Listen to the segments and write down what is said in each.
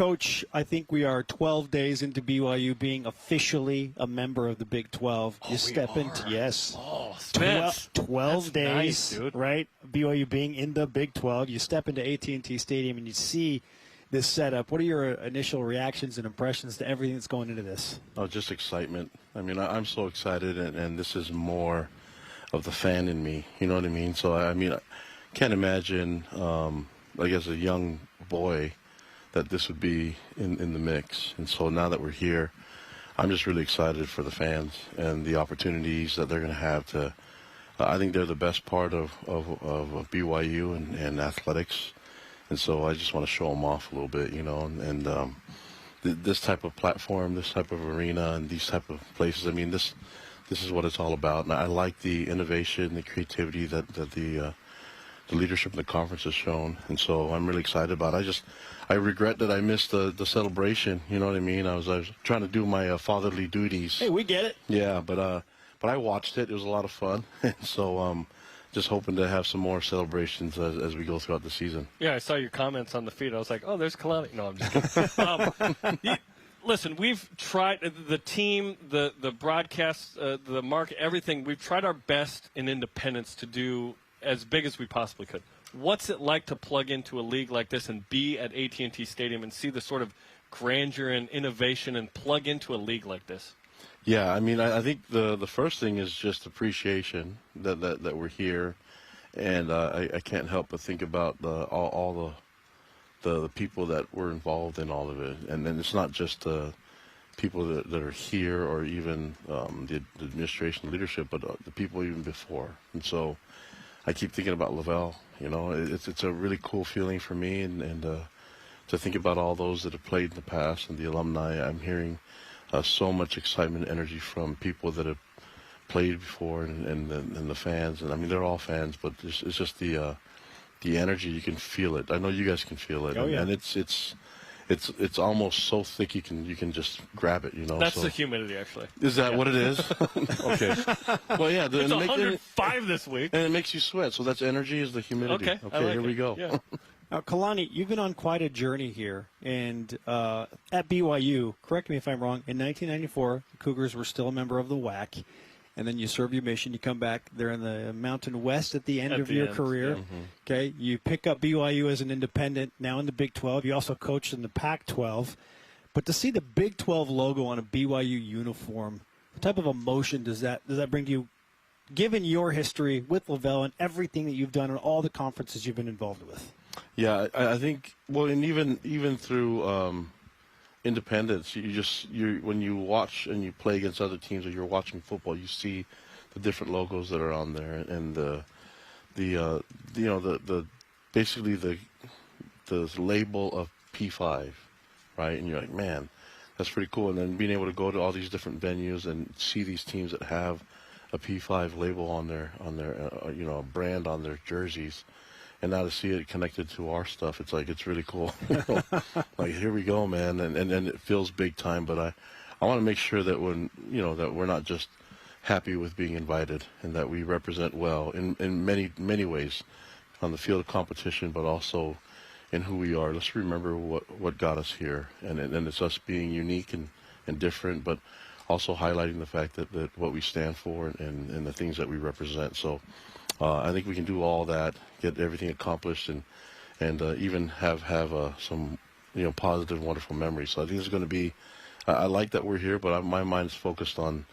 Coach, I think we are 12 days into BYU being officially a member of the Big 12. You step into, yes, 12 days, nice, dude. right? BYU being in the Big 12. You step into AT&T Stadium and you see this setup. What are your initial reactions and impressions to everything that's going into this? Oh, just excitement. I mean, I'm so excited, and this is more of the fan in me. You know what I mean? So, I mean, I can't imagine, like as a young boy, that this would be in the mix. And so now that we're here, I'm just really excited for the fans and the opportunities that they're going to have to. I think they're the best part of BYU and athletics. And so I just want to show them off a little bit, you know, and this type of platform, this type of arena, and these type of places. I mean, this is what it's all about. And I like the innovation, the creativity that the leadership in the conference has shown, and so I'm really excited about it. I regret that I missed the celebration. You know what I mean? I was trying to do my fatherly duties. Hey, we get it. Yeah, but I watched it. It was a lot of fun, and so just hoping to have some more celebrations as we go throughout the season. Yeah, I saw your comments on the feed. I was like, oh, there's Kalani. No, I'm just kidding. Listen, we've tried, the team, the broadcast, the market, everything. We've tried our best in independence to do as big as we possibly could. What's it like to plug into a league like this and be at AT&T Stadium and see the sort of grandeur and innovation and plug into a league like this? Yeah, I mean, I think the first thing is just appreciation that we're here, and I can't help but think about all the people that were involved in all of it, and then it's not just the people that are here or even the administration leadership, but the people even before. And so I keep thinking about Lavelle. You know, it's a really cool feeling for me, and to think about all those that have played in the past and the alumni. I'm hearing so much excitement and energy from people that have played before and the fans. And I mean, they're all fans, but it's just the energy. You can feel it. I know you guys can feel it. Oh, yeah. And it's almost so thick you can just grab it, you know. That's the humidity, actually. Is that what it is? Okay. Well, yeah. It's 105 this week. And it makes you sweat, so that's energy is the humidity. Okay, like here we go. Yeah. Now, Kalani, you've been on quite a journey here, and at BYU, correct me if I'm wrong, in 1994, the Cougars were still a member of the WAC, and then you serve your mission, you come back, they're in the Mountain West at the end of your career. Yeah. Okay, you pick up BYU as an independent, now in the Big 12. You also coached in the Pac-12. But to see the Big 12 logo on a BYU uniform, what type of emotion does that bring to you, given your history with Lavelle and everything that you've done and all the conferences you've been involved with? Yeah, I think, well, and even through independence, when you watch and you play against other teams or you're watching football, you see the different logos that are on there, and the basically the label of P5, right? And you're like, man, that's pretty cool. And then being able to go to all these different venues and see these teams that have a P5 label on their brand on their jerseys. And now to see it connected to our stuff, it's really cool. Like, here we go, man, and it feels big time. But I want to make sure that that we're not just happy with being invited, and that we represent well in many ways on the field of competition, but also in who we are. Let's remember what got us here, and it's us being unique and different, but also highlighting the fact that what we stand for and the things that we represent. So I think we can do all that, get everything accomplished, and even have some positive, wonderful memories. So I think it's going to be. I like that we're here, but my mind is focused on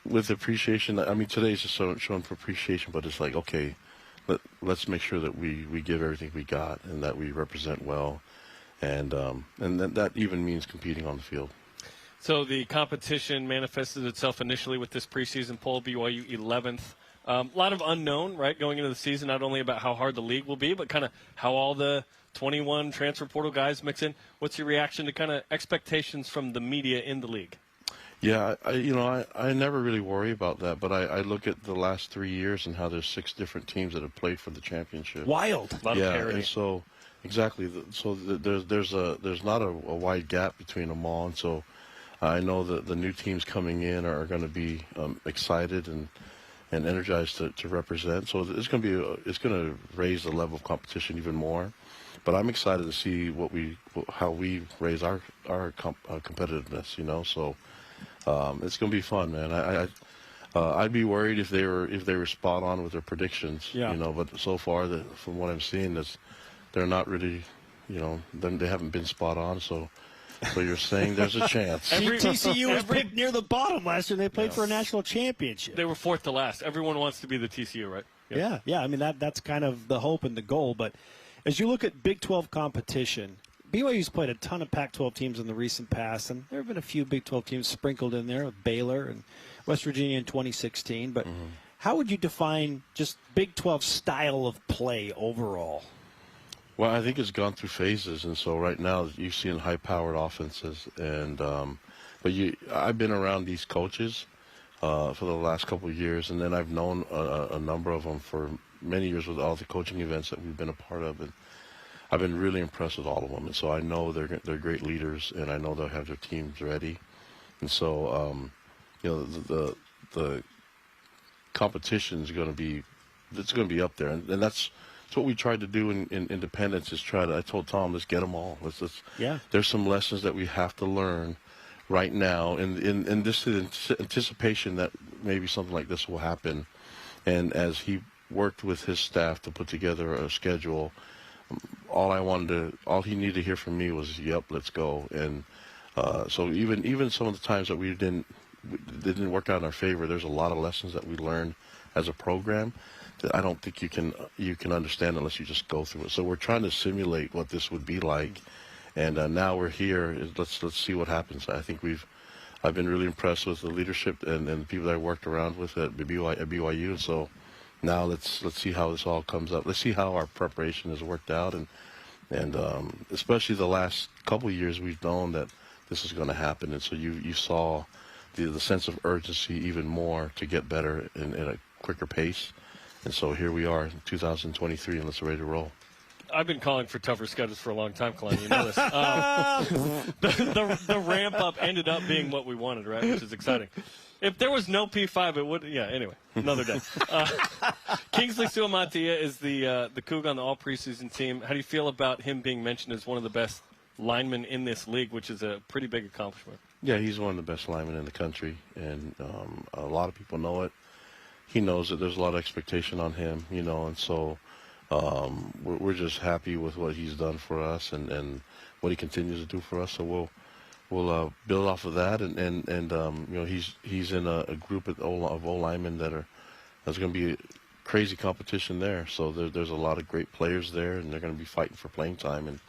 with appreciation. I mean, today's just showing for appreciation, but it's like, okay, let's make sure that we give everything we got and that we represent well, and that even means competing on the field. So the competition manifested itself initially with this preseason poll, BYU 11th. A lot of unknown, right, going into the season, not only about how hard the league will be, but kind of how all the 21 transfer portal guys mix in. What's your reaction to kind of expectations from the media in the league? Yeah, I never really worry about that, but I look at the last 3 years and how there's 6 different teams that have played for the championship. Wild. A lot of parity. And so exactly. So there's not a wide gap between them all, and so I know that the new teams coming in are going to be excited and energized to represent. So it's going to raise the level of competition even more. but I'm excited to see how we raise our competitiveness. So it's going to be fun, man. I'd be worried if they were spot on with their predictions. Yeah. But so far, from what I'm seeing, they're not really, they haven't been spot on. So you're saying there's a chance. TCU was picked near the bottom last year. They played for a national championship. They were fourth to last. Everyone wants to be the TCU, right? Yeah. I mean, that's kind of the hope and the goal. But as you look at Big 12 competition, BYU's played a ton of Pac-12 teams in the recent past, and there have been a few Big 12 teams sprinkled in there with Baylor and West Virginia in 2016. But how would you define just Big 12 style of play overall? Well, I think it's gone through phases, and so right now you're seeing high-powered offenses, and I've been around these coaches for the last couple of years, and then I've known a number of them for many years with all the coaching events that we've been a part of, and I've been really impressed with all of them. And so I know they're great leaders, and I know they'll have their teams ready, and so the competition is going to be up there, and that's what we tried to do in Independence is I told Tom, let's get them all. There's some lessons that we have to learn right now in this anticipation that maybe something like this will happen. And as he worked with his staff to put together a schedule, all he needed to hear from me was, yep, let's go. And so even some of the times that it didn't work out in our favor, there's a lot of lessons that we learned as a program that I don't think you can understand unless you just go through it. So we're trying to simulate what this would be like, and now we're here. Let's see what happens. I think I've been really impressed with the leadership and the people that I worked around with at BYU. And so now let's see how this all comes up. Let's see how our preparation has worked out, and especially the last couple of years we've known that this is going to happen, and so you saw the sense of urgency even more to get better in a quicker pace. And so here we are in 2023, and let's ready to roll. I've been calling for tougher schedules for a long time, Kalani. You know this. The ramp up ended up being what we wanted, right? Which is exciting. If there was no P5, it would. Yeah. Anyway, another day. Kingsley Suomati is the Coug on the all preseason team. How do you feel about him being mentioned as one of the best linemen in this league, which is a pretty big accomplishment? Yeah, he's one of the best linemen in the country, and a lot of people know it. He knows that there's a lot of expectation on him, and so we're just happy with what he's done for us and what he continues to do for us. So we'll build off of that, and he's in a group of O linemen there's going to be crazy competition there. So there's a lot of great players there, and they're going to be fighting for playing time. And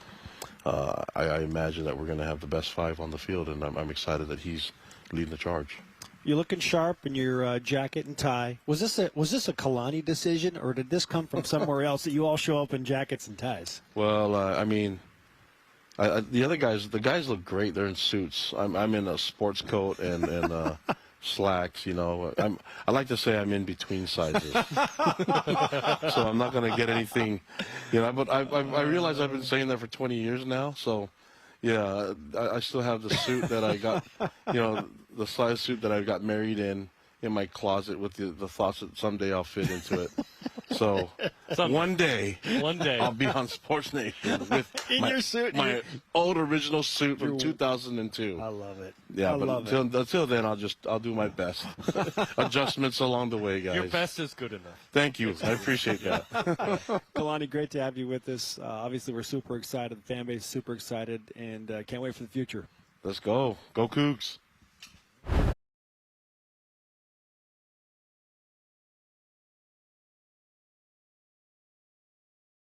I imagine that we're going to have the best five on the field, and I'm excited that he's leading the charge. You're looking sharp in your jacket and tie. Was this a Kalani decision, or did this come from somewhere else that you all show up in jackets and ties? Well, the guys look great. They're in suits. I'm in a sports coat and slacks. I like to say I'm in between sizes, so I'm not going to get anything. But I realize I've been saying that for 20 years now. So yeah, I still have the suit that I got. The size suit that I got married in my closet with the thoughts that someday I'll fit into it. So one day I'll be on Sports Nation with your suit, my old original suit from 2002. I love it. Yeah, until then I'll do my best. Adjustments along the way, guys. Your best is good enough. Thank you. I appreciate that. Kalani, great to have you with us. Obviously, we're super excited. The fan base is super excited, and can't wait for the future. Let's go. Go Cougs.